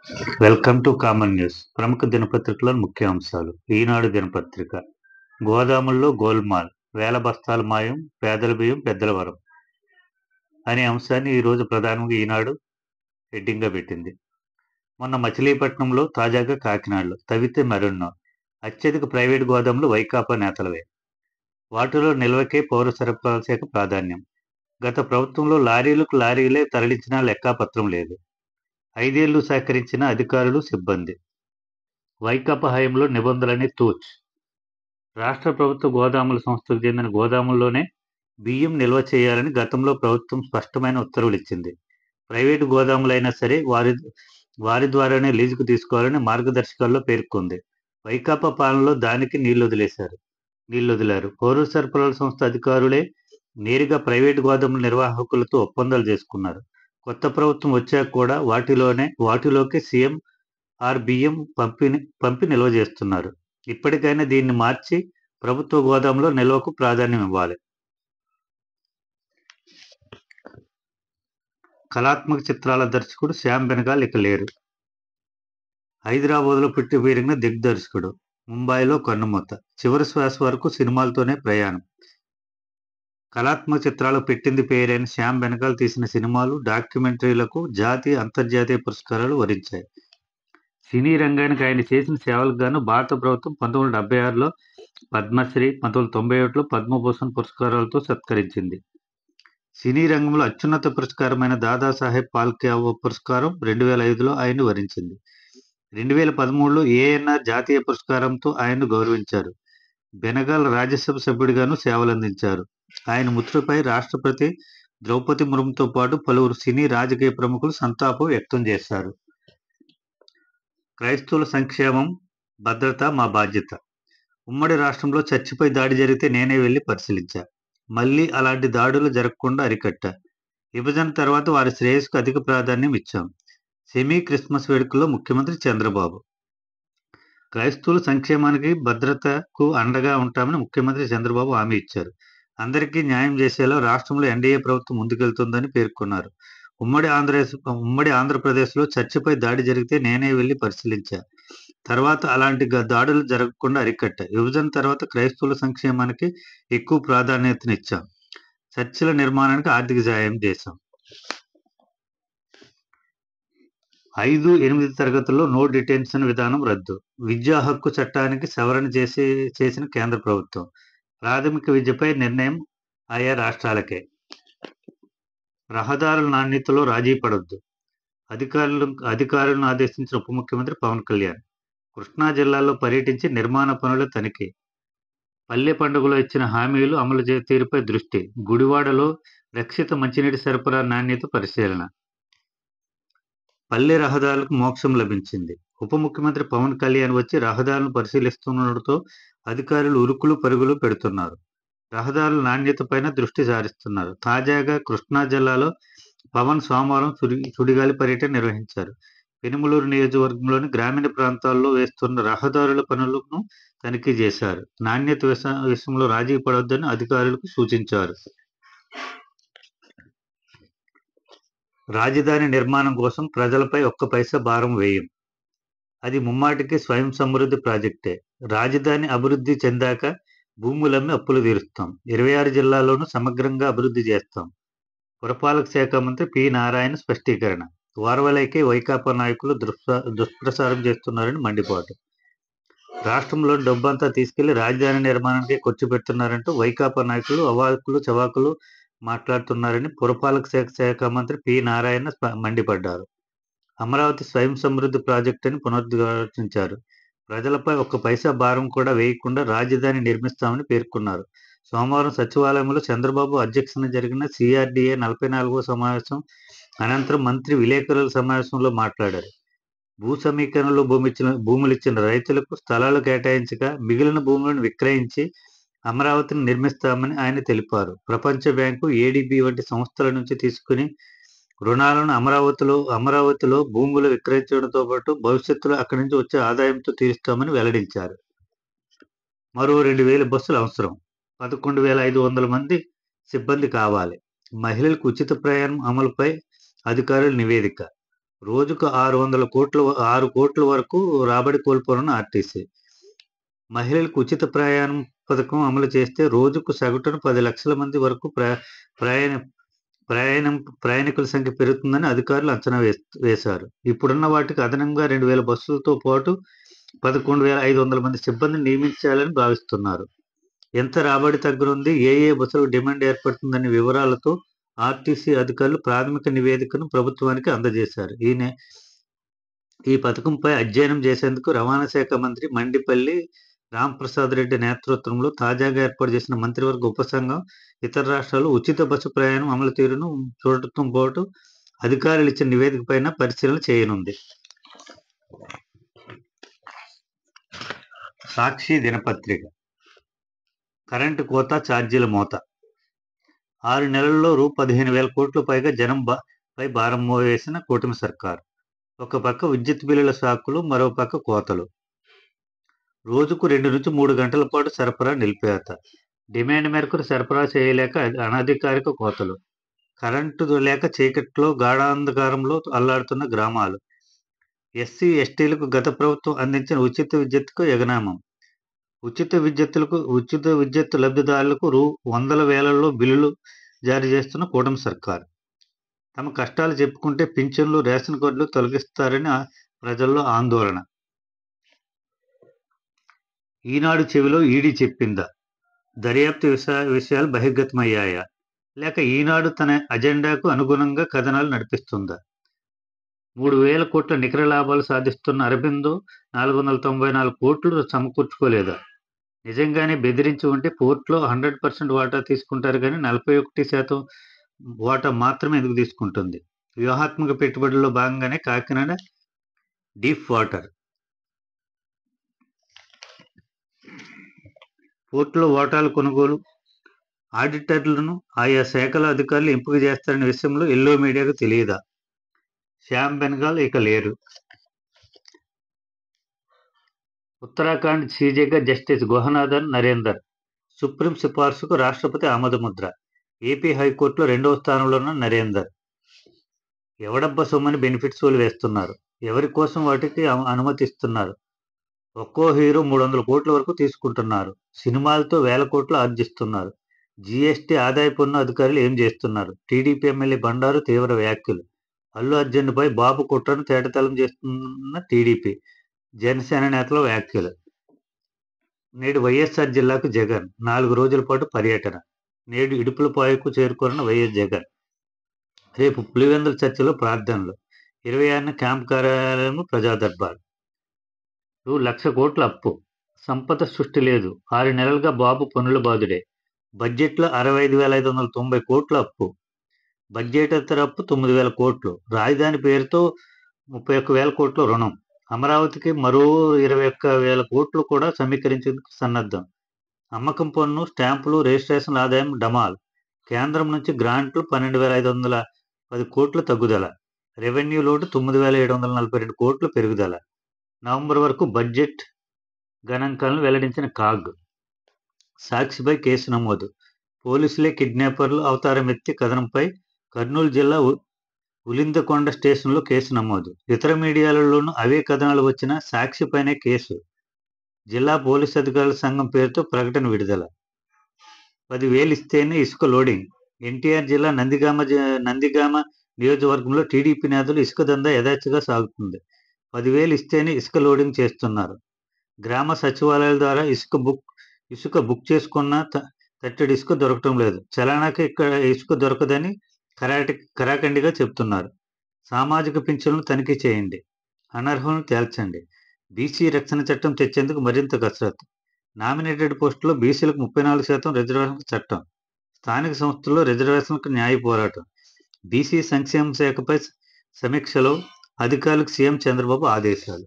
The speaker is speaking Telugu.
Welcome to common news. ప్రముఖ దినపత్రికలోని ముఖ్యాంశాలు. ఈనాడు దినపత్రిక. గోదాముల్లో గోల్మాల్, వేల బస్తాల మాయం, పేదల బియ్యం పెద్దల వరం అనే అంశాన్ని ఈరోజు ప్రధానంగా ఈనాడు హెడ్డింగ్గా పెట్టింది. మొన్న మచిలీపట్నంలో, తాజాగా కాకినాడలో తవ్వితే మరెన్నో. అత్యధిక ప్రైవేటు గోదాములు వైకాపా నేతలవే. వాటిలో నిల్వకే పౌర సరఫరాల శాఖ ప్రాధాన్యం. గత ప్రభుత్వంలో లారీలకు లారీలే తరలించినా లెక్కాపత్రం లేదు. 5 ఏళ్లు సహకరించిన అధికారులు, సిబ్బంది. వైకాపా హయాంలో నిబంధనలన్నీ తూచ్. రాష్ట్ర ప్రభుత్వ గోదాముల సంస్థకు చెందిన గోదాముల్లోనే బియ్యం నిల్వ చేయాలని గతంలో ప్రభుత్వం స్పష్టమైన ఉత్తర్వులు ఇచ్చింది. ప్రైవేటు గోదాములైనా సరే వారి ద్వారానే లీజుకు తీసుకోవాలని మార్గదర్శకాల్లో పేర్కొంది. వైకాపా పాలనలో దానికి నీళ్లొదిలారు. పౌర సరఫరాల సంస్థ అధికారులే నేరుగా ప్రైవేటు గోదాముల నిర్వాహకులతో ఒప్పందాలు చేసుకున్నారు. కొత్త ప్రభుత్వం వచ్చాక కూడా వాటిలోకే సీఎం బియ్యం పంపి నిల్వ చేస్తున్నారు. ఇప్పటికైనా దీన్ని మార్చి ప్రభుత్వ గోదాంలో నిల్వకు ప్రాధాన్యం ఇవ్వాలి. కళాత్మక చిత్రాల దర్శకుడు శ్యామ్ బెనగాల్ ఇక లేరు. హైదరాబాద్లో పుట్టి పెరిగిన దిగ్దర్శకుడు ముంబైలో కన్నుమూత. చివరి శ్వాస వరకు సినిమాలతోనే ప్రయాణం. కళాత్మక చిత్రాలకు పెట్టింది పేరైన శ్యామ్ బెనగాల్ తీసిన సినిమాలు, డాక్యుమెంటరీలకు జాతీయ, అంతర్జాతీయ పురస్కారాలు వరించాయి. సినీ రంగానికి ఆయన చేసిన సేవలకు గాను భారత ప్రభుత్వం 1976లో పద్మశ్రీ, 1991లో పద్మభూషణ్ పురస్కారాలతో సత్కరించింది. సినీ రంగంలో అత్యున్నత పురస్కారమైన దాదాసాహెబ్ ఫాల్కే అవార్డు పురస్కారం 2005లో ఆయన్ను వరించింది. 2013లో ఏఎన్ఆర్ జాతీయ పురస్కారంతో ఆయన్ను గౌరవించారు. బెనగాల్ రాజ్యసభ సభ్యుడిగాను సేవలందించారు. ఆయన మృతిపై రాష్ట్రపతి ద్రౌపది ముర్ముతో పాటు పలువురు సినీ, రాజకీయ ప్రముఖులు సంతాపం వ్యక్తం చేశారు. క్రైస్తవుల సంక్షేమం, భద్రత మా బాధ్యత. ఉమ్మడి రాష్ట్రంలో చర్చిపై దాడి జరిగితే నేనే వెళ్లి పరిశీలించా. మళ్లీ అలాంటి దాడులు జరగకుండా అరికట్టా. విభజన తర్వాత వారి శ్రేయస్సుకు అధిక ప్రాధాన్యం ఇచ్చాం. సెమీ క్రిస్మస్ వేడుకల్లో ముఖ్యమంత్రి చంద్రబాబు. క్రైస్తవుల సంక్షేమానికి, భద్రతకు అండగా ఉంటామని ముఖ్యమంత్రి చంద్రబాబు హామీ ఇచ్చారు. అందరికీ న్యాయం చేసేలా రాష్ట్రంలో ఎన్డీఏ ప్రభుత్వం ముందుకెళ్తుందని పేర్కొన్నారు. ఉమ్మడి ఆంధ్రప్రదేశ్లో చర్చిపై దాడి జరిగితే నేనే వెళ్లి పరిశీలించా. తర్వాత అలాంటి దాడులు జరగకుండా అరికట్టా. విభజన తర్వాత క్రైస్తవుల సంక్షేమానికి ఎక్కువ ప్రాధాన్యతనిచ్చాం. చర్చిల నిర్మాణానికి ఆర్థిక సాయం చేశాం. 5-8 తరగతుల్లో నో డిటెన్షన్ విధానం రద్దు. విద్యా హక్కు చట్టానికి సవరణ చేసిన కేంద్ర ప్రభుత్వం. ప్రాథమిక విద్యపై నిర్ణయం ఆయా రాష్ట్రాలకే. రహదారుల నాణ్యతలో రాజీ పడొద్దు. అధికారులను ఆదేశించిన ఉప ముఖ్యమంత్రి పవన్ కళ్యాణ్. కృష్ణా జిల్లాలో పర్యటించి నిర్మాణ పనుల తనిఖీ. పల్లె పండుగలో ఇచ్చిన హామీలు అమలు తీరుపై దృష్టి. గుడివాడలో రక్షిత మంచినీటి సరఫరా నాణ్యత పరిశీలన. పల్లె రహదారులకు మోక్షం లభించింది. ఉప ముఖ్యమంత్రి పవన్ కళ్యాణ్ వచ్చి రహదారులను పరిశీలిస్తుండటంతో అధికారులు ఉరుకులు పరుగులు పెడుతున్నారు. రహదారుల నాణ్యతపైన దృష్టి సారిస్తున్నారు. తాజాగా కృష్ణా జిల్లాలో పవన్ సోమవారం సుడిగాలి పర్యటన నిర్వహించారు. పెనుమలూరు నియోజకవర్గంలోని గ్రామీణ ప్రాంతాల్లో వేస్తున్న రహదారుల పనులను తనిఖీ చేశారు. నాణ్యత విషయంలో రాజీ పడొద్దని అధికారులకు సూచించారు. రాజధాని నిర్మాణం కోసం ప్రజలపై ఒక్క పైసా భారం వేయం. అది ముమ్మాటికి స్వయం సమృద్ధి ప్రాజెక్టే. రాజధాని అభివృద్ధి చెందాక భూములమ్మి అప్పులు తీరుస్తాం. 26 జిల్లాల్లోనూ సమగ్రంగా అభివృద్ధి చేస్తాం. పురపాలక శాఖ మంత్రి పి. నారాయణ స్పష్టీకరణ. ఓర్వలేకే వైకాపా నాయకులు దుష్ప్రచారం చేస్తున్నారని మండిపాటు. రాష్ట్రంలోని డబ్బంతా తీసుకెళ్లి రాజధాని నిర్మాణానికి ఖర్చు పెడుతున్నారంటూ వైకాపా నాయకులు అవాకులు చవాకులు మాట్లాడుతున్నారని పురపాలక శాఖ మంత్రి పి. నారాయణ మండిపడ్డారు. అమరావతి స్వయం సమృద్ధి ప్రాజెక్టు అని పునరుద్ఘాటించారు. ప్రజలపై ఒక్క పైసా భారం కూడా వేయకుండా రాజధాని నిర్మిస్తామని పేర్కొన్నారు. సోమవారం సచివాలయంలో చంద్రబాబు అధ్యక్షతన జరిగిన సిఆర్డీఏ 44వ సమావేశం అనంతరం మంత్రి విలేకరుల సమావేశంలో మాట్లాడారు. భూ సమీకరణలో భూములిచ్చిన రైతులకు స్థలాలు కేటాయించగా మిగిలిన భూములను విక్రయించి అమరావతిని నిర్మిస్తామని ఆయన తెలిపారు. ప్రపంచ బ్యాంకు, ఏడీబీ వంటి సంస్థల నుంచి తీసుకుని రుణాలను అమరావతిలో భూములు విక్రయించడంతో పాటు భవిష్యత్తులో అక్కడి నుంచి వచ్చే ఆదాయంతో తీరుస్తామని వెల్లడించారు. మరో 2,000 బస్సులు అవసరం. 11,500 మంది సిబ్బంది కావాలి. మహిళలకు ఉచిత ప్రయాణం అమలుపై అధికారుల నివేదిక. రోజుకు 6 కోట్ల వరకు రాబడి కోల్పోనున్న ఆర్టీసీ. మహిళలకు ఉచిత ప్రయాణం పథకం అమలు చేస్తే రోజుకు సగటున 10 లక్షల మంది వరకు ప్రయాణ ప్రయాణం ప్రయాణికుల సంఖ్య పెరుగుతుందని అధికారులు అంచనా వేశారు. ఇప్పుడున్న వాటికి అదనంగా 2,000 బస్సులతో పాటు 11,500 మంది సిబ్బందిని నియమించాలని భావిస్తున్నారు. ఎంత రాబడి తగ్గనుంది, ఏ బస్సులకు డిమాండ్ ఏర్పడుతుందనే వివరాలతో ఆర్టీసీ అధికారులు ప్రాథమిక నివేదికను ప్రభుత్వానికి అందజేశారు. ఈ పథకంపై అధ్యయనం చేసేందుకు రవాణా శాఖ మంత్రి మండిపల్లి రాంప్రసాద్ రెడ్డి నేతృత్వంలో తాజాగా ఏర్పాటు చేసిన మంత్రివర్గ ఉపసంఘం ఇతర రాష్ట్రాల్లో ఉచిత బస్సు ప్రయాణం అమలు తీరును చూడటంతో పాటు అధికారులు ఇచ్చిన నివేదిక పైన పరిశీలన చేయనుంది. సాక్షి దినపత్రిక. కరెంటు కోత, ఛార్జీల మోత. 6 నెలల్లో 15,000 కోట్ల పైగా జనంపై భారం మోవేసిన కూటమి సర్కారు. ఒక పక్క విద్యుత్ బిల్లుల షాకులు, మరో పక్క కోతలు. రోజుకు 2 నుంచి 3 గంటల పాటు సరఫరా నిలిపివేత. డిమాండ్ మేరకు సరఫరా చేయలేక అనధికారిక కోతలు. కరెంటు లేక చీకట్లో గాఢాంధకారంలో అల్లాడుతున్న గ్రామాలు. ఎస్సీ, ఎస్టీలకు గత ప్రభుత్వం అందించిన ఉచిత విద్యుత్కు ఎగనామం. ఉచిత విద్యుత్ లబ్ధిదారులకు వందల వేలల్లో బిల్లులు జారీ చేస్తున్న కూటమి సర్కారు. తమ కష్టాలు చెప్పుకుంటే పింఛన్లు, రేషన్ కార్డులు తొలగిస్తారని ప్రజల్లో ఆందోళన. ఈనాడు చెవిలో ఈడీ చెప్పిందా? దర్యాప్తు విషయాలు బహిర్గతమయ్యాయా? లేక ఈనాడు తన అజెండాకు అనుగుణంగా కథనాలు నడిపిస్తుందా? 3,000 కోట్ల నికర లాభాలు సాధిస్తున్న అరబిందో 494 కోట్లు సమకూర్చుకోలేదా? నిజంగానే బెదిరించి ఉంటే పోర్టులో 100% వాటా తీసుకుంటారు కానీ 41% వాటా మాత్రమే ఎందుకు తీసుకుంటుంది? వ్యూహాత్మక పెట్టుబడుల్లో భాగంగానే కాకినాడ డీప్ వాటర్ పోర్టులో వాటాల కొనుగోలు, ఆడిటర్లను ఆయా శాఖల అధికారులు ఎంపిక చేస్తారనే విషయంలో ఎల్లో మీడియాకు తెలియదా? శ్యామ్ బెనగాల్ ఇక లేరు. ఉత్తరాఖండ్ సీజేగా జస్టిస్ గుహనాథన్ నరేందర్. సుప్రీం సిఫార్సుకు రాష్ట్రపతి ఆమోదముద్ర. ఏపీ హైకోర్టులో 2వ స్థానంలో ఉన్న నరేందర్. ఎవడబ్బా సొమ్మని బెనిఫిట్స్ వాళ్ళు వేస్తున్నారు? ఎవరి కోసం వాటికి అనుమతిస్తున్నారు? ఒక్కో హీరో 300 కోట్ల వరకు తీసుకుంటున్నారు. సినిమాలతో వేల కోట్లు ఆర్జిస్తున్నారు. జీఎస్టీ, ఆదాయ పన్ను అధికారులు ఏం చేస్తున్నారు? టీడీపీ ఎమ్మెల్యే బండారు తీవ్ర వ్యాఖ్యలు. అల్లు అర్జున్పై బాబు కుట్రను తేటతెల్లం చేస్తున్న టీడీపీ, జనసేన నేతల వ్యాఖ్యలు. నేడు వైఎస్ఆర్ జిల్లాకు జగన్ 4 రోజుల పాటు పర్యటన. నేడు ఇడుపులపాయకు చేరుకున్న వైఎస్ జగన్. రేపు పులివెందుల చర్చిలో ప్రార్థనలు. 26న క్యాంప్ కార్యాలయం ప్రజా దర్బార్. 1,00,000 కోట్ల అప్పు. సంపద సృష్టి లేదు. 6 నెలలుగా బాబు పనుల బాధుడే. బడ్జెట్లో 65,590 కోట్ల అప్పు. బడ్జెటేతర అప్పు 9,000 కోట్లు. రాజధాని పేరుతో 31,000 కోట్ల రుణం. అమరావతికి మరో 21,000 కోట్లు కూడా సమీకరించేందుకు సన్నద్ధం. అమ్మకం పన్ను, స్టాంపులు, రిజిస్ట్రేషన్ ఆదాయం డమాల్. కేంద్రం నుంచి గ్రాంట్లు 12,510 కోట్ల తగ్గుదల. రెవెన్యూ లోటు 9,742 కోట్ల పెరుగుదల. నవంబర్ వరకు బడ్జెట్ గణాంకాలను వెల్లడించిన కాగ్. సాక్షిపై కేసు నమోదు. పోలీసులే కిడ్నాపర్లు అవతారమెత్తి కథనంపై కర్నూలు జిల్లా ఉలిందకొండ స్టేషన్లో కేసు నమోదు. ఇతర మీడియాలలోనూ అవే కథనాలు వచ్చినా సాక్షిపైనే కేసు. జిల్లా పోలీసు అధికారుల సంఘం పేరుతో ప్రకటన విడుదల. 10,000 ఇస్తేనే ఇసుక లోడింగ్. ఎన్టీఆర్ జిల్లా నందిగామ నియోజకవర్గంలో టీడీపీ నేతలు ఇసుక దందా యథేచ్ఛగా సాగుతుంది. 10,000 ఇస్తేనే ఇసుక లోడింగ్ చేస్తున్నారు. గ్రామ సచివాలయాల ద్వారా ఇసుక బుక్ చేసుకున్న తట్టెడు ఇసుక దొరకటం లేదు. చలానాకి ఇక్కడ ఇసుక దొరకదని కరాఖండిగా చెప్తున్నారు. సామాజిక పింఛన్లను తనిఖీ చేయండి, అనర్హులను తేల్చండి. బీసీ రక్షణ చట్టం తెచ్చేందుకు మరింత కసరత్తు. నామినేటెడ్ పోస్టుల్లో బీసీలకు 34% రిజర్వేషన్ చట్టం. స్థానిక సంస్థల్లో రిజర్వేషన్లకు న్యాయ పోరాటం. బీసీ సంక్షేమ శాఖపై సమీక్షలో అధికారులకు సీఎం చంద్రబాబు ఆదేశాలు.